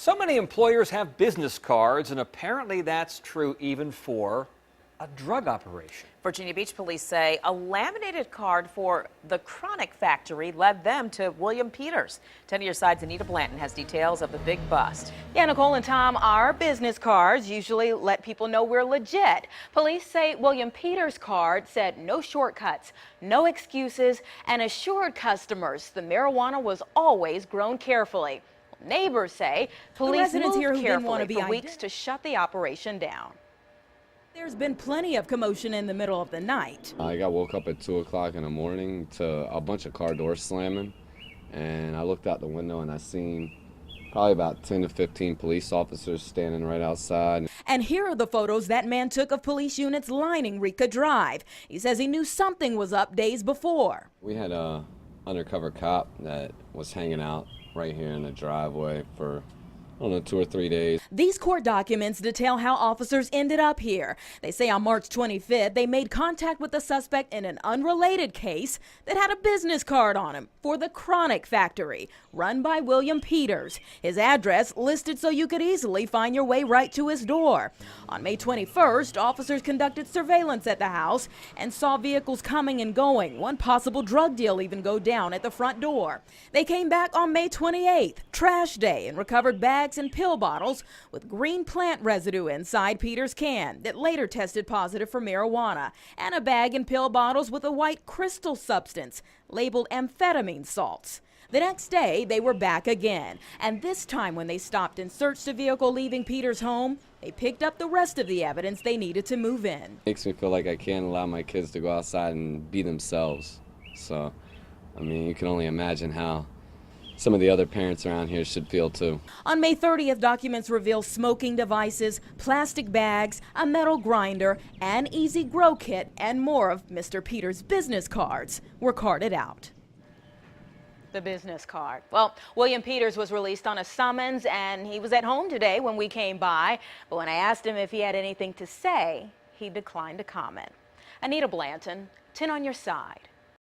So many employers have business cards, and apparently that's true even for a drug operation. Virginia Beach police say a laminated card for the Chronic Factory led them to William Peters. 10 Your Side's Anita Blanton has details of the big bust. Yeah, Nicole and Tom, our business cards usually let people know we're legit. Police say William Peters' card said no shortcuts, no excuses, and assured customers the marijuana was always grown carefully. Neighbors say police moved carefully for weeks to shut the operation down. There's been plenty of commotion in the middle of the night. I got woke up at 2 o'clock in the morning to a bunch of car doors slamming, and I looked out the window and I seen probably about 10 to 15 police officers standing right outside. And here are the photos that man took of police units lining Rica Drive. He says he knew something was up days before. We had a undercover cop that was hanging out right here in the driveway for, I don't know, 2 or 3 days. These court documents detail how officers ended up here. They say on March 25th, they made contact with the suspect in an unrelated case that had a business card on him for the Chronic Factory, run by William Peters. His address listed so you could easily find your way right to his door. On May 21st, officers conducted surveillance at the house and saw vehicles coming and going. One possible drug deal even go down at the front door. They came back on May 28th, trash day, and recovered bags and pill bottles with green plant residue inside Peters' can that later tested positive for marijuana, and a bag and pill bottles with a white crystal substance labeled amphetamine salts. The next day, they were back again, and this time when they stopped and searched a vehicle leaving Peters' home, they picked up the rest of the evidence they needed to move in. Makes me feel like I can't allow my kids to go outside and be themselves. So, I mean, you can only imagine how some of the other parents around here should feel too. On May 30th, documents reveal smoking devices, plastic bags, a metal grinder, an easy grow kit, and more of Mr. Peters' business cards were carded out. The business card. Well, William Peters was released on a summons, and he was at home today when we came by. But when I asked him if he had anything to say, he declined to comment. Anita Blanton, 10 on Your Side.